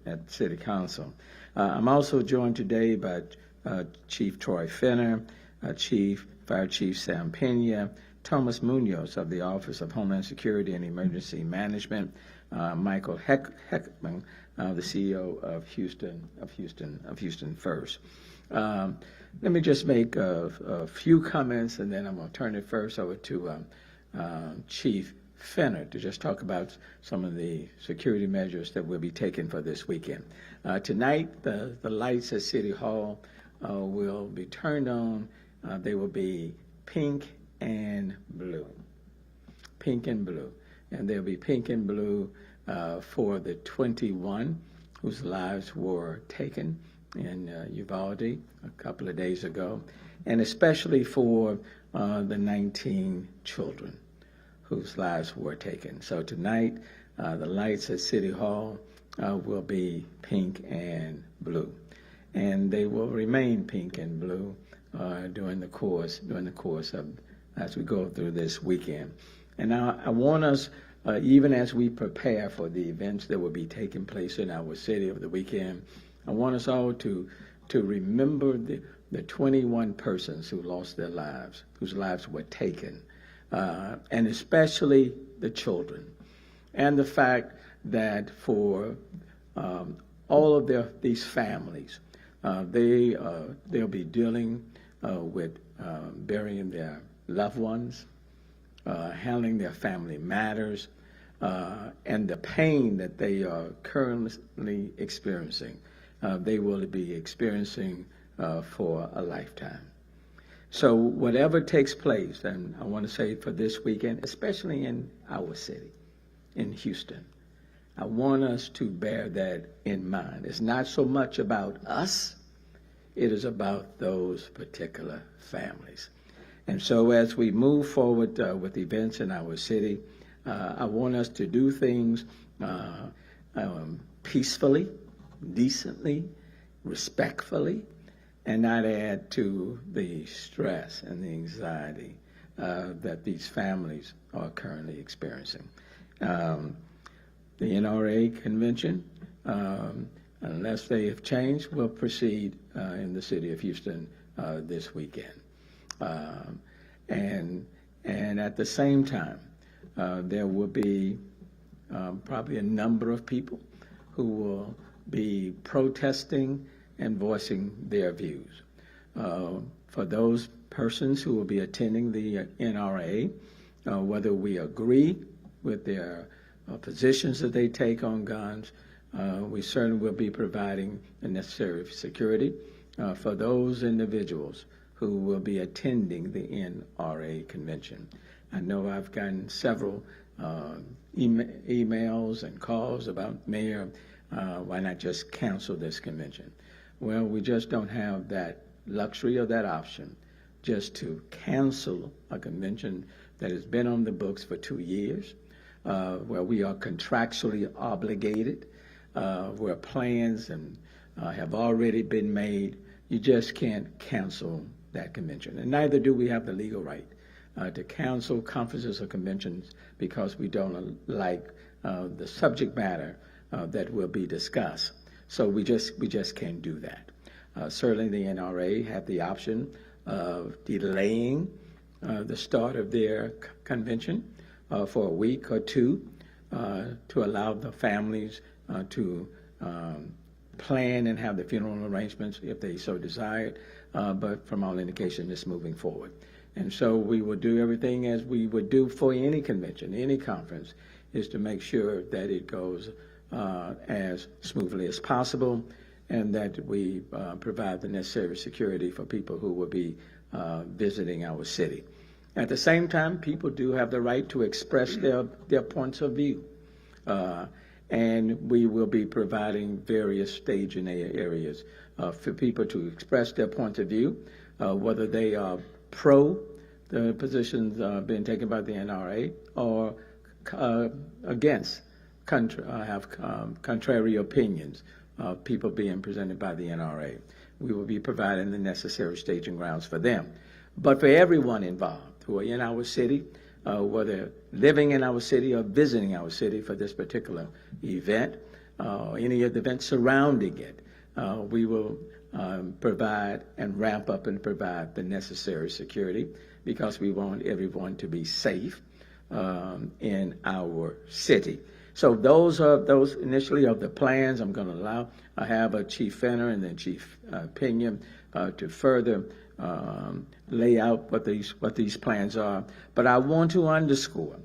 at City Council. I'm also joined today by Chief Troy Fenner, Fire Chief Sam Pena, Thomas Munoz of the Office of Homeland Security and Emergency Management, Michael Heckman, the CEO of Houston First. Let me just make a few comments, and then I'm going to turn it first over to Chief Fenner to just talk about some of the security measures that will be taken for this weekend. Tonight, the lights at City Hall will be turned on. They will be pink and blue. Pink and blue. And they'll be pink and blue for the 21 whose lives were taken in Uvalde a couple of days ago, and especially for the 19 children whose lives were taken. So tonight, the lights at City Hall will be pink and blue, and they will remain pink and blue during the course of as we go through this weekend. And now I want us, even as we prepare for the events that will be taking place in our city over the weekend, I want us all to remember the 21 persons who lost their lives, whose lives were taken, and especially the children, and the fact that for all of these families, they'll be dealing with burying their loved ones, handling their family matters, and the pain that they are currently experiencing, they will be experiencing for a lifetime. So whatever takes place, and I want to say for this weekend, especially in our city, in Houston, I want us to bear that in mind. It's not so much about us, it is about those particular families. And so as we move forward with events in our city, I want us to do things peacefully, decently, respectfully, and not add to the stress and the anxiety that these families are currently experiencing. The NRA convention, unless they have changed, will proceed in the city of Houston this weekend. And at the same time, there will be probably a number of people who will be protesting and voicing their views. For those persons who will be attending the NRA, whether we agree with their positions that they take on guns, we certainly will be providing the necessary security for those individuals who will be attending the NRA convention. I know I've gotten several emails and calls about, Mayor, why not just cancel this convention? Well, we just don't have that luxury or that option just to cancel a convention that has been on the books for 2 years, where we are contractually obligated, where plans have already been made. You just can't cancel that convention. And neither do we have the legal right to cancel conferences or conventions because we don't like the subject matter that will be discussed. So we just can't do that. Certainly the NRA have the option of delaying the start of their convention for a week or two to allow the families to plan and have the funeral arrangements if they so desired, but from all indication, it's moving forward. And so we will do everything as we would do for any convention, any conference, is to make sure that it goes as smoothly as possible, and that we provide the necessary security for people who will be visiting our city. At the same time, people do have the right to express their points of view. And we will be providing various staging areas for people to express their point of view, whether they are pro the positions being taken by the NRA or against, have contrary opinions of people being presented by the NRA. We will be providing the necessary staging grounds for them. But for everyone involved who are in our city, whether living in our city or visiting our city for this particular event, any of the events surrounding it, we will provide and ramp up and provide the necessary security, because we want everyone to be safe in our city. So those initially of the plans. I'm going to have a Chief Fenner and then Chief Pena to further lay out what these plans are. But I want to underscore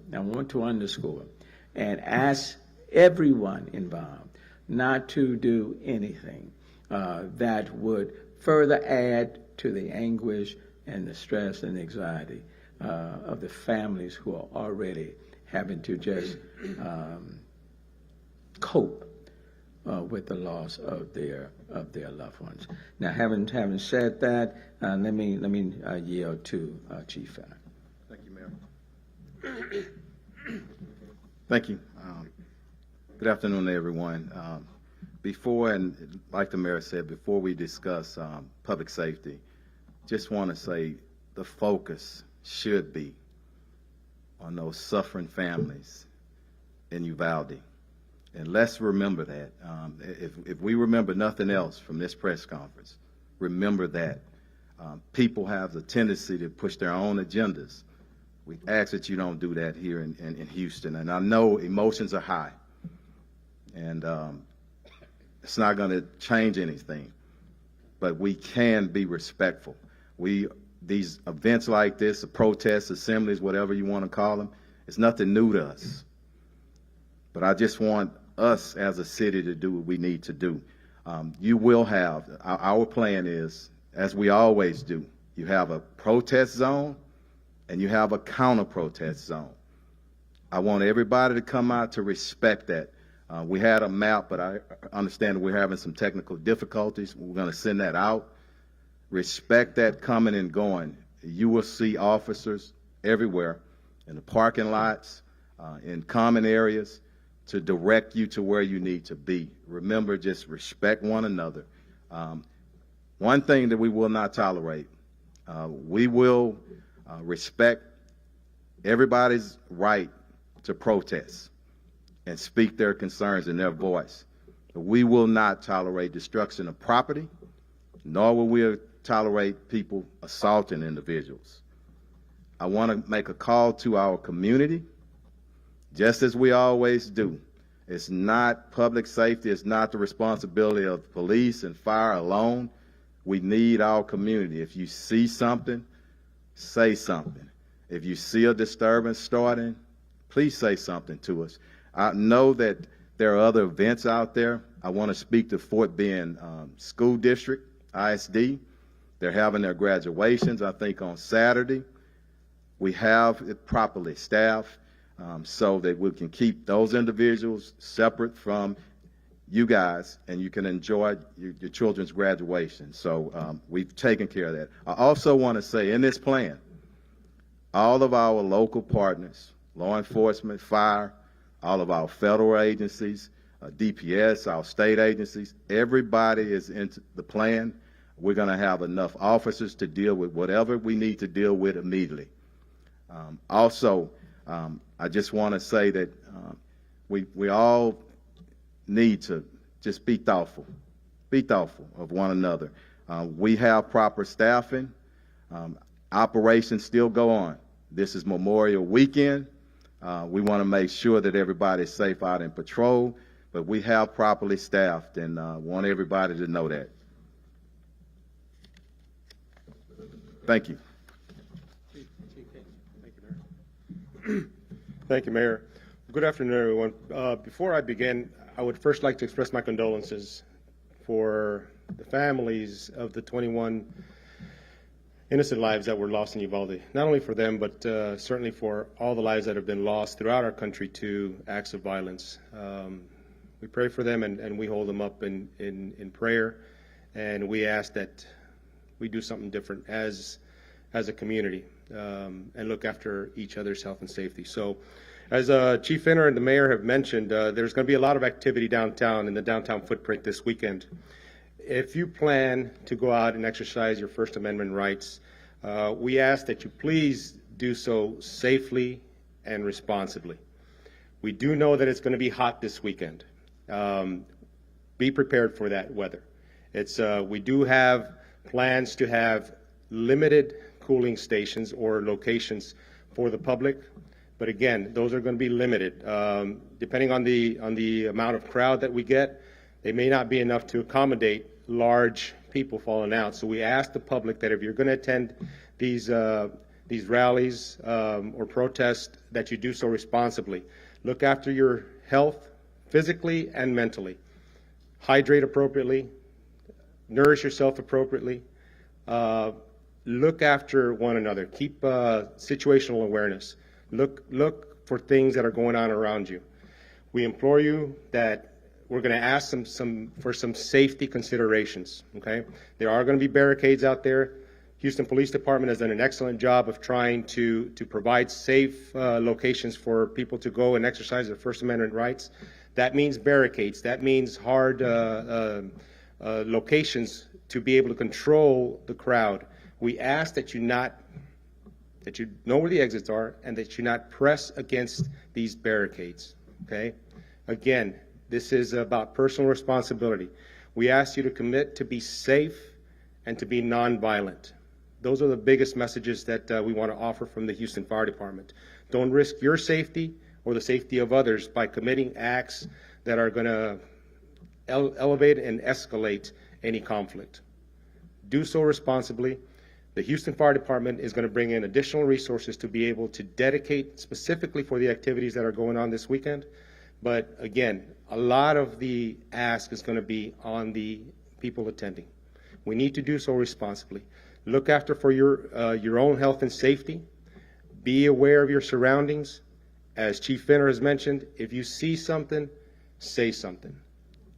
and ask everyone involved not to do anything that would further add to the anguish and the stress and anxiety of the families who are already having to just cope with the loss of their loved ones. Now, having said that, let me yield to Chief Fenner. Thank you, Mayor. Thank you. Good afternoon, everyone. Before, and like the Mayor said, before we discuss public safety, just want to say the focus should be on those suffering families in Uvalde. And let's remember that. If we remember nothing else from this press conference, remember that. People have the tendency to push their own agendas. We ask that you don't do that here in Houston. And I know emotions are high, and it's not going to change anything, but we can be respectful. These events like this, the protests, assemblies, whatever you want to call them, it's nothing new to us. But I just want us as a city to do what we need to do. You will have, our plan is, as we always do, you have a protest zone and you have a counter-protest zone. I want everybody to come out to respect that. We had a map, but I understand that we're having some technical difficulties. We're going to send that out. Respect that coming and going. You will see officers everywhere, in the parking lots, in common areas, to direct you to where you need to be. Remember, just respect one another. One thing that we will not tolerate, we will respect everybody's right to protest and speak their concerns in their voice. But we will not tolerate destruction of property, nor will we tolerate people assaulting individuals. I want to make a call to our community, just as we always do. It's not public safety, it's not the responsibility of police and fire alone. We need our community. If you see something, say something. If you see a disturbance starting, please say something to us. I know that there are other events out there. I want to speak to Fort Bend School District, ISD. They're having their graduations, I think, on Saturday. We have it properly staffed so that we can keep those individuals separate from you guys, and you can enjoy your children's graduation. So we've taken care of that. I also want to say, in this plan, all of our local partners, law enforcement, fire, all of our federal agencies, DPS, our state agencies, everybody is into the plan. We're going to have enough officers to deal with whatever we need to deal with immediately. Also, I just want to say that we all need to just be thoughtful of one another. We have proper staffing. Operations still go on. This is Memorial Weekend. We want to make sure that everybody's safe out in patrol, but we have properly staffed, and want everybody to know that. Thank you. Thank you, Mayor. Good afternoon, everyone. Before I begin, I would first like to express my condolences for the families of the 21 innocent lives that were lost in Uvalde. Not only for them, but certainly for all the lives that have been lost throughout our country to acts of violence. We pray for them, and we hold them up in prayer, and we ask that we do something different as a community and look after each other's health and safety. So, as Chief Fenner and the Mayor have mentioned, there's going to be a lot of activity downtown in the downtown footprint this weekend. If you plan to go out and exercise your First Amendment rights, we ask that you please do so safely and responsibly. We do know that it's going to be hot this weekend. Be prepared for that weather. We do have plans to have limited cooling stations or locations for the public, but again, those are going to be limited. Depending on the amount of crowd that we get, they may not be enough to accommodate large people falling out. So we ask the public that if you're going to attend these rallies or protests, that you do so responsibly. Look after your health, physically and mentally. Hydrate appropriately. Nourish yourself appropriately. Look after one another. Keep situational awareness. Look for things that are going on around you. We implore you that we're going to ask for some safety considerations. Okay, there are going to be barricades out there. Houston Police Department has done an excellent job of trying to provide safe locations for people to go and exercise their First Amendment rights. That means barricades. That means hard locations to be able to control the crowd. We ask that you know where the exits are and that you not press against these barricades. Okay? Again, this is about personal responsibility. We ask you to commit to be safe and to be nonviolent. Those are the biggest messages that we want to offer from the Houston Fire Department. Don't risk your safety or the safety of others by committing acts that are going to elevate and escalate any conflict. Do so responsibly. The Houston Fire Department is going to bring in additional resources to be able to dedicate specifically for the activities that are going on this weekend. But again, a lot of the ask is going to be on the people attending. We need to do so responsibly. Look after for your own health and safety. Be aware of your surroundings. As Chief Finner has mentioned, if you see something, say something.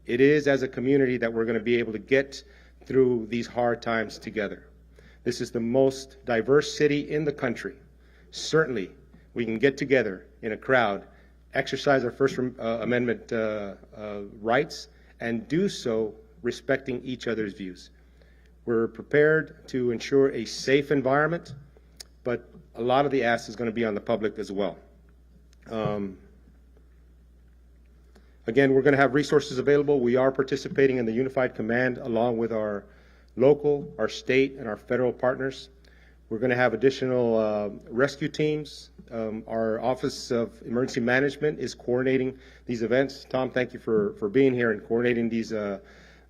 It is as a community that we're going to be able to get through these hard times together. This is the most diverse city in the country. Certainly, we can get together in a crowd, exercise our First Amendment rights, and do so respecting each other's views. We're prepared to ensure a safe environment, but a lot of the ask is going to be on the public as well. Again, we're going to have resources available. We are participating in the Unified Command along with our local, our state, and our federal partners. We're going to have additional rescue teams. Our Office of Emergency Management is coordinating these events. Tom, thank you for being here and coordinating these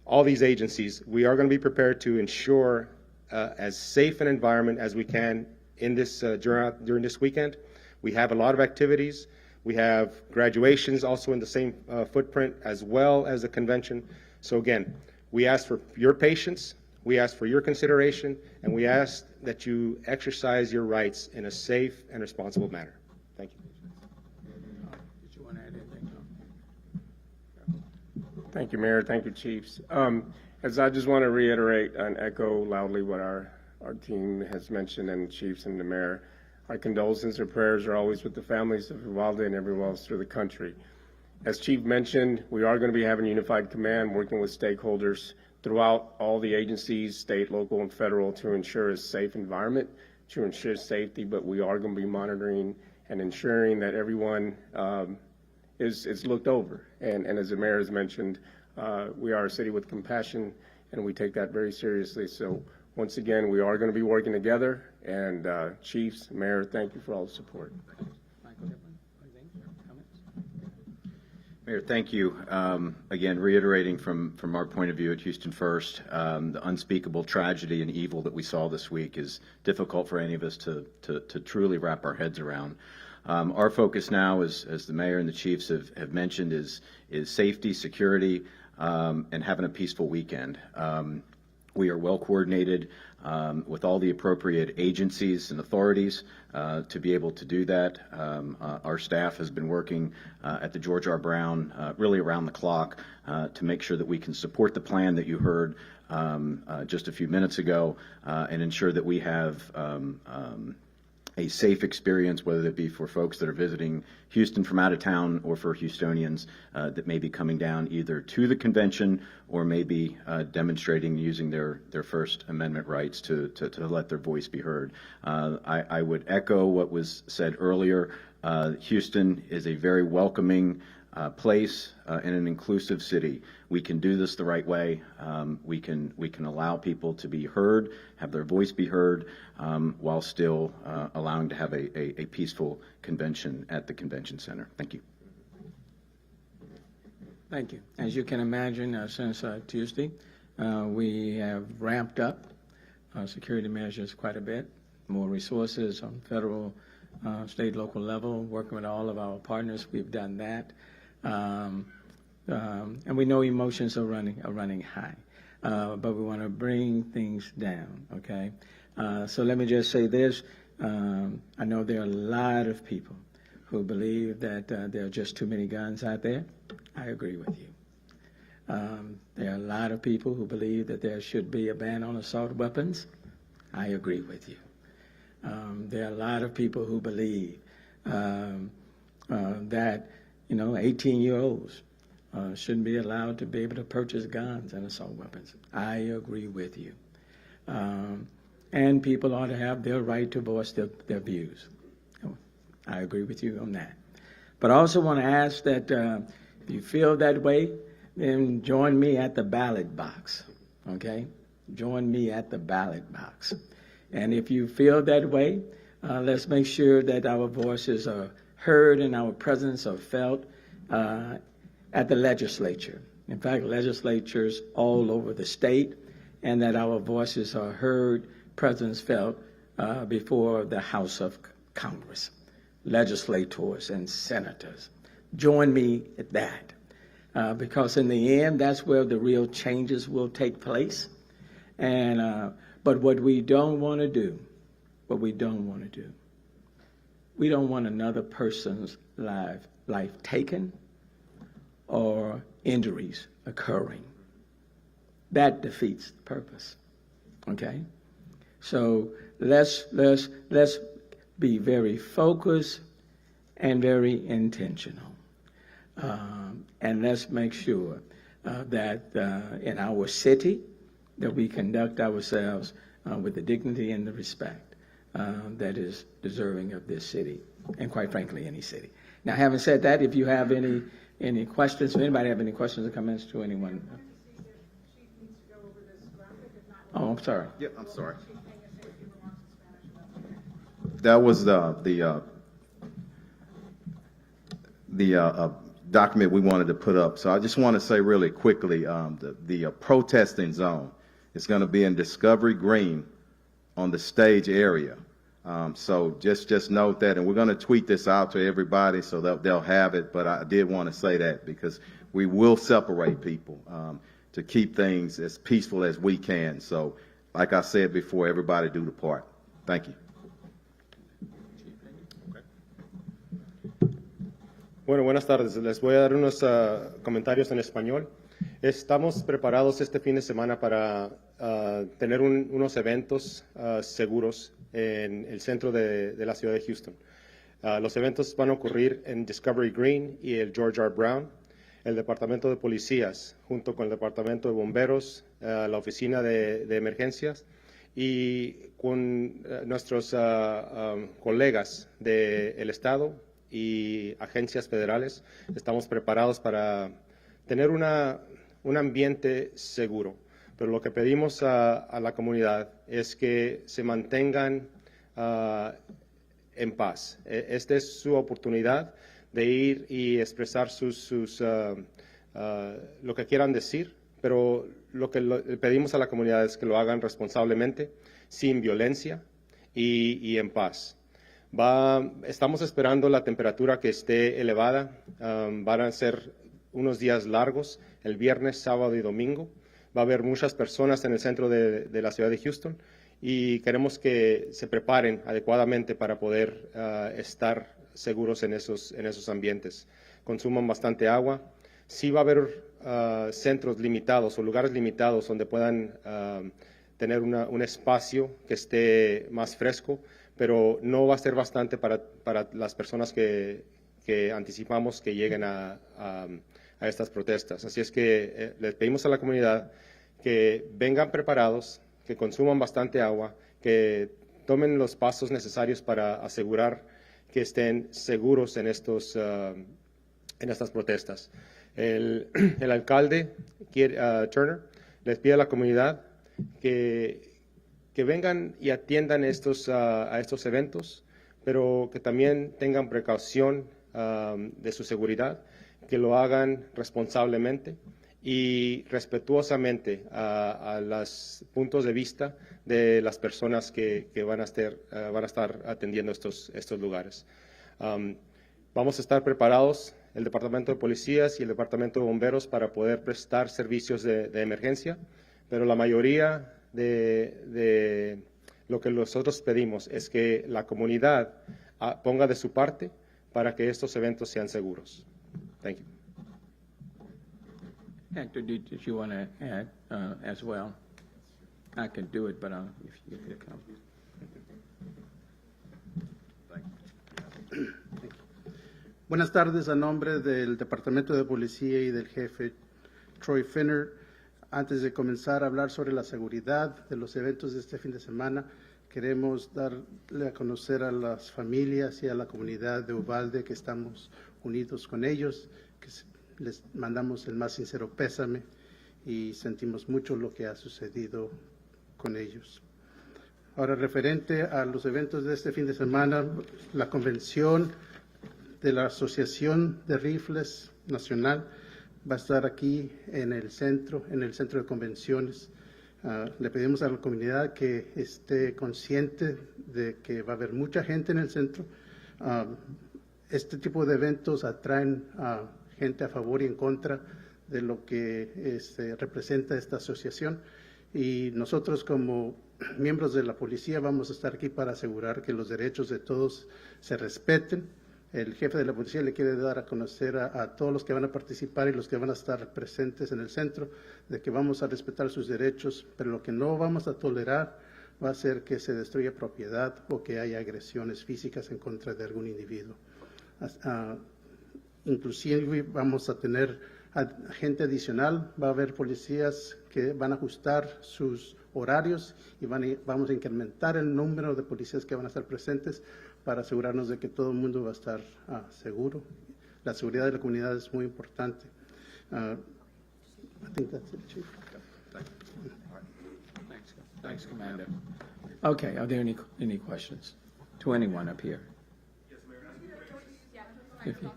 all these agencies. We are going to be prepared to ensure as safe an environment as we can in this during this weekend. We have a lot of activities. We have graduations also in the same footprint as well as the convention. So again, we ask for your patience, we ask for your consideration, and we ask that you exercise your rights in a safe and responsible manner. Thank you. Did you want to add anything, Tom? Thank you, Mayor. Thank you, Chiefs. As I just want to reiterate and echo loudly what our team has mentioned, and Chiefs and the Mayor, our condolences and prayers are always with the families of Uvalde and everyone else through the country. As Chief mentioned, we are going to be having Unified Command working with stakeholders throughout all the agencies, state, local, and federal, to ensure a safe environment, to ensure safety, but we are going to be monitoring and ensuring that everyone is looked over. And as the Mayor has mentioned, we are a city with compassion, and we take that very seriously. So once again, we are going to be working together, and Chiefs, Mayor, thank you for all the support. Michael, anything? Comments? Mayor, thank you. Again, reiterating from our point of view at Houston First, the unspeakable tragedy and evil that we saw this week is difficult for any of us to truly wrap our heads around. Our focus now, as the Mayor and the Chiefs have mentioned, is safety, security, and having a peaceful weekend. We are well coordinated with all the appropriate agencies and authorities to be able to do that. Our staff has been working at the George R. Brown really around the clock to make sure that we can support the plan that you heard just a few minutes ago and ensure that we have a safe experience, whether it be for folks that are visiting Houston from out of town or for Houstonians that may be coming down either to the convention or maybe demonstrating using their First Amendment rights to let their voice be heard. I would echo what was said earlier. Houston is a very welcoming place in an inclusive city. We can do this the right way. We can allow people to be heard, have their voice be heard, while still allowing to have a peaceful convention at the convention center. Thank you. Thank you. As you can imagine, since Tuesday, we have ramped up security measures quite a bit, more resources on federal, state, local level, working with all of our partners. We've done that. And we know emotions are running high, but we want to bring things down, okay? So let me just say this. I know there are a lot of people who believe that there are just too many guns out there. I agree with you. There are a lot of people who believe that there should be a ban on assault weapons. I agree with you. There are a lot of people who believe that, 18-year-olds shouldn't be allowed to be able to purchase guns and assault weapons. I agree with you. And people ought to have their right to voice their views. I agree with you on that. But I also want to ask that if you feel that way, then join me at the ballot box, okay? Join me at the ballot box. And if you feel that way, let's make sure that our voices are heard and our presence are felt at the legislature. In fact, legislatures all over the state, and that our voices are heard, presence felt before the House of Congress, legislators and senators. Join me at that, because in the end, that's where the real changes will take place. And but what we don't want to do, we don't want another person's life taken or injuries occurring. That defeats the purpose. Okay? So let's be very focused and very intentional. And let's make sure that in our city that we conduct ourselves with the dignity and the respect that is deserving of this city, and quite frankly, any city. Now, having said that, if you have any questions, anybody have any questions or comments to anyone? Oh, I'm sorry. Yep, I'm sorry. That was the document we wanted to put up. So I just want to say really quickly, the protesting zone is going to be in Discovery Green on the stage area. So just note that, and we're going to tweet this out to everybody so that they'll have it. But I did want to say that because we will separate people to keep things as peaceful as we can. So, like I said before, everybody do the part. Thank you. Bueno, buenas tardes. Les voy a dar unos comentarios en español. Estamos preparados este fin de semana para tener unos eventos seguros en el centro de la ciudad de Houston. Los eventos van a ocurrir en Discovery Green y el George R. Brown. El Departamento de Policías, junto con el Departamento de Bomberos, la Oficina de Emergencias y con nuestros colegas del Estado y agencias federales, estamos preparados para tener un ambiente seguro. Pero lo que pedimos a la comunidad es que se mantengan en paz. Esta es su oportunidad de ir y expresar lo que quieran decir, pero lo que le pedimos a la comunidad es que lo hagan responsablemente, sin violencia y en paz. Estamos esperando la temperatura que esté elevada. Van a ser unos días largos, el viernes, sábado y domingo. Va a haber muchas personas en el centro de la ciudad de Houston y queremos que se preparen adecuadamente para poder estar seguros en esos ambientes. Consuman bastante agua. Sí va a haber centros limitados o lugares limitados donde puedan tener un espacio que esté más fresco, pero no va a ser bastante para las personas que anticipamos que lleguen a estas protestas. Así es que les pedimos a la comunidad que vengan preparados, que consuman bastante agua, que tomen los pasos necesarios para asegurar que estén seguros en estos en estas protestas. El alcalde Turner les pide a la comunidad que vengan y atiendan a estos eventos, pero que también tengan precaución de su seguridad, que lo hagan responsablemente y respetuosamente a los puntos de vista de las personas que van a estar atendiendo estos lugares. Vamos a estar preparados, el Departamento de Policías y el Departamento de Bomberos, para poder prestar servicios de emergencia, pero la mayoría de lo que nosotros pedimos es que la comunidad ponga de su parte para que estos eventos sean seguros. Thank you. Hector, did you want to add as well? I can do it, but if you could come. Buenas tardes, a nombre del Departamento de Policía y del jefe Troy Finner. Antes de comenzar a hablar sobre la seguridad de los eventos de este fin de semana, queremos darle a conocer a las familias y a la comunidad de Uvalde que estamos unidos con ellos, que les mandamos el más sincero pésame y sentimos mucho lo que ha sucedido con ellos. Ahora, referente a los eventos de este fin de semana, la convención de la Asociación de Rifles Nacional va a estar aquí en el centro de convenciones. Le pedimos a la comunidad que esté consciente de que va a haber mucha gente en el centro. Este tipo de eventos atraen a gente a favor y en contra de lo que representa esta asociación. Y nosotros, como miembros de la policía, vamos a estar aquí para asegurar que los derechos de todos se respeten. El jefe de la policía le quiere dar a conocer a todos los que van a participar y los que van a estar presentes en el centro de que vamos a respetar sus derechos, pero lo que no vamos a tolerar va a ser que se destruya propiedad o que haya agresiones físicas en contra de algún individuo. Inclusive vamos a tener gente adicional, va a haber policías que van a ajustar sus horarios y vamos a incrementar el número de policías que van a estar presentes para asegurarnos de que todo el mundo va a estar seguro. La seguridad de la comunidad es muy importante. I think that's it, Chief. Thanks, Commander. Okay, are there any questions to anyone up here? Yes, Mayor. If you-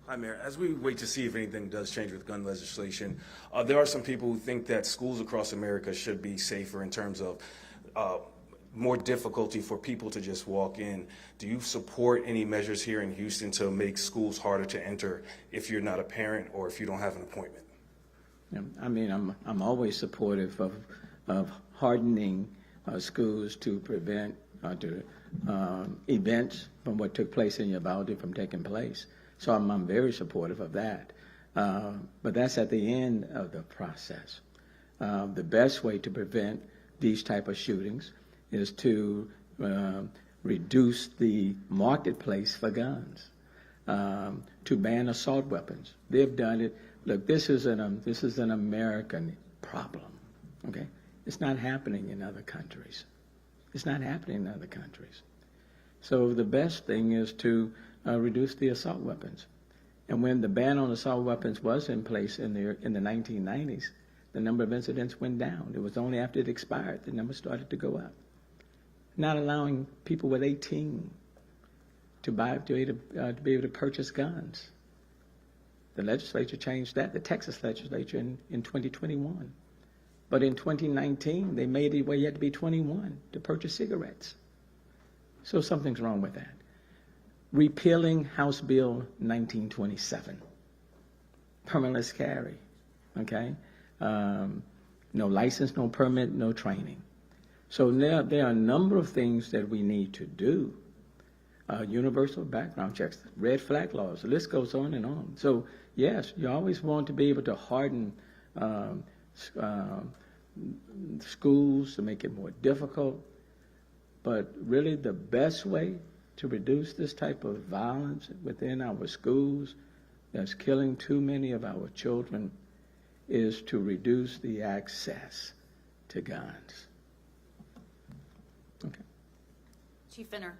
Hi, Mayor. As we wait to see if anything does change with gun legislation, there are some people who think that schools across America should be safer in terms of more difficulty for people to just walk in. Do you support any measures here in Houston to make schools harder to enter if you're not a parent or if you don't have an appointment? Yeah, I mean, I'm always supportive of hardening schools to prevent events from what took place in Uvalde from taking place. So I'm very supportive of that. But that's at the end of the process. The best way to prevent these type of shootings is to reduce the marketplace for guns, to ban assault weapons. They've done it. Look, this is an American problem. Okay, it's not happening in other countries. It's not happening in other countries. So the best thing is to reduce the assault weapons. And when the ban on assault weapons was in place in the 1990s, the number of incidents went down. It was only after it expired the number started to go up. Not allowing people with 18 to be able to purchase guns. The legislature changed that, the Texas legislature, in 2021. But in 2019, they made it where you had to be 21 to purchase cigarettes. So something's wrong with that. Repealing House Bill 1927, permitless carry, okay? No license, no permit, no training. So there are a number of things that we need to do. Universal background checks, red flag laws, the list goes on and on. So yes, you always want to be able to harden schools to make it more difficult. But really the best way to reduce this type of violence within our schools that's killing too many of our children is to reduce the access to guns. Okay. Chief Finner,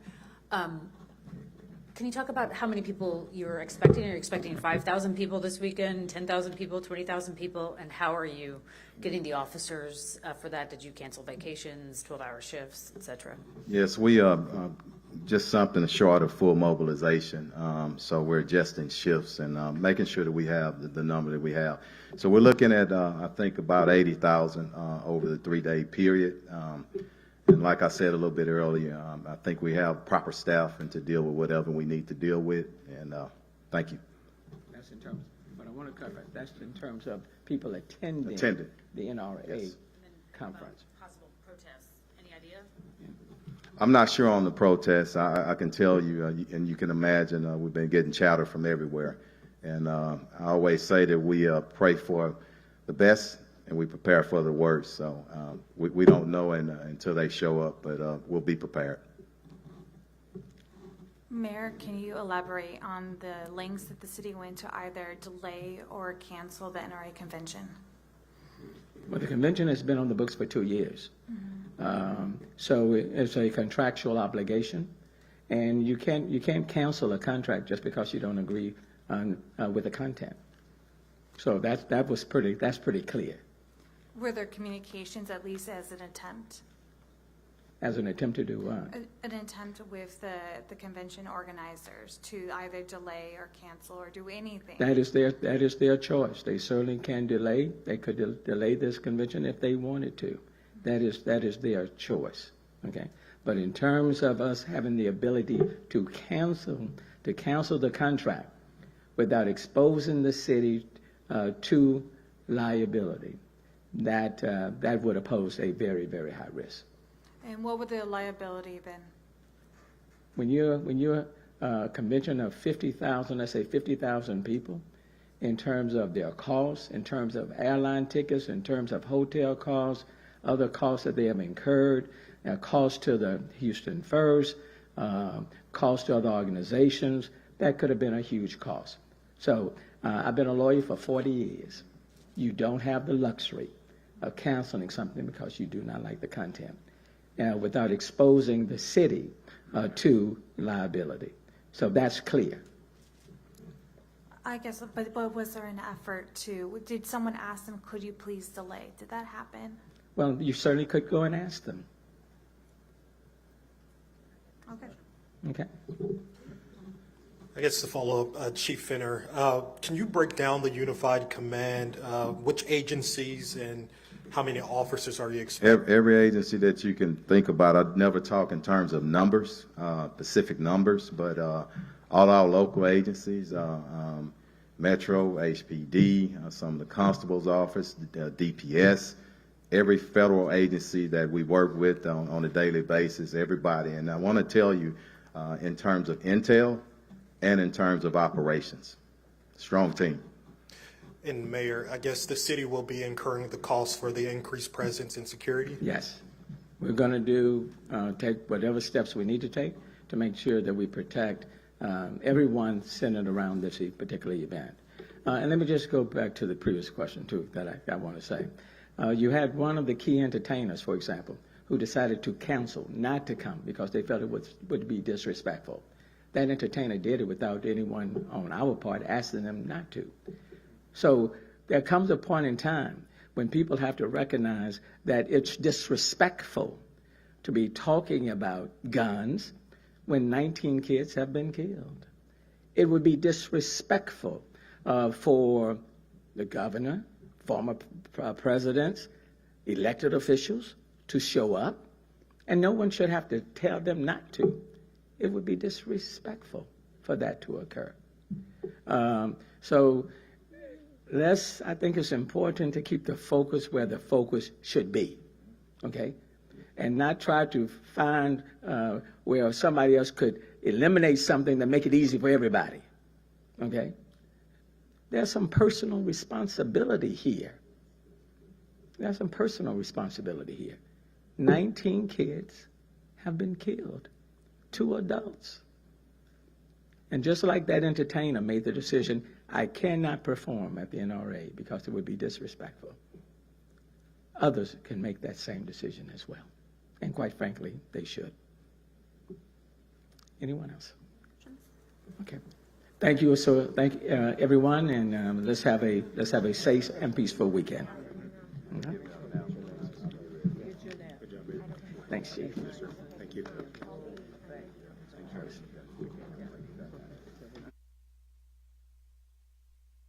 Can you talk about how many people you're expecting? Are you expecting 5,000 people this weekend, 10,000 people, 20,000 people? And how are you getting the officers for that? Did you cancel vacations, 12-hour shifts, et cetera? Yes, we just something short of full mobilization. So we're adjusting shifts and making sure that we have the number that we have. So we're looking at, I think, about 80,000 over the 3-day period. And like I said a little bit earlier, I think we have proper staffing to deal with whatever we need to deal with. And thank you. That's in terms, but I want to clarify, that's in terms of people attending the NRA Yes. conference. Possible protests. Any idea? I'm not sure on the protests. I can tell you, and you can imagine, we've been getting chatter from everywhere. And I always say that we pray for the best and we prepare for the worst. So we don't know until they show up, but we'll be prepared. Mayor, can you elaborate on the lengths that the city went to either delay or cancel the NRA convention? Well, the convention has been on the books for 2 years. So it's a contractual obligation, and you can't cancel a contract just because you don't agree on with the content. So that's pretty clear. Were there communications, at least as an attempt? As an attempt to do what? An attempt with the convention organizers to either delay or cancel or do anything? That is their choice. They certainly can delay. They could delay this convention if they wanted to. That is their choice. Okay. But in terms of us having the ability to cancel the contract without exposing the city to liability, that would pose a very, very high risk. And what would the liability have been? When you're a convention of 50,000, let's say 50,000 people, in terms of their costs, in terms of airline tickets, in terms of hotel costs, other costs that they have incurred, costs to the Houston First, costs to other organizations, that could have been a huge cost. So I've been a lawyer for 40 years. You don't have the luxury of canceling something because you do not like the content without exposing the city to liability. So that's clear. I guess, but was there an effort did someone ask them, could you please delay? Did that happen? Well, you certainly could go and ask them. Okay. Okay. I guess to follow up, Chief Finner, can you break down the unified command? Which agencies and how many officers are you expecting? Every agency that you can think about. I'd never talk in terms of numbers, specific numbers, but all our local agencies, Metro, HPD, some of the constable's office, DPS, every federal agency that we work with on a daily basis, everybody. And I want to tell you, in terms of intel and in terms of operations, strong team. And Mayor, I guess the city will be incurring the cost for the increased presence and security? Yes. We're going to take whatever steps we need to take to make sure that we protect everyone centered around this particular event. And let me just go back to the previous question, too, that I want to say. You had one of the key entertainers, for example, who decided to cancel, not to come, because they felt it would be disrespectful. That entertainer did it without anyone on our part asking them not to. So there comes a point in time when people have to recognize that it's disrespectful to be talking about guns when 19 kids have been killed. It would be disrespectful for the governor, former presidents, elected officials to show up, and no one should have to tell them not to. It would be disrespectful for that to occur. I think it's important to keep the focus where the focus should be, okay? And not try to find where somebody else could eliminate something to make it easy for everybody, okay? There's some personal responsibility here. 19 kids have been killed, 2 adults. And just like that entertainer made the decision, I cannot perform at the NRA because it would be disrespectful, others can make that same decision as well. And quite frankly, they should. Anyone else? Okay. Thank you. So thank everyone, and let's have a safe and peaceful weekend. Okay. Thanks, Chief. Thank you.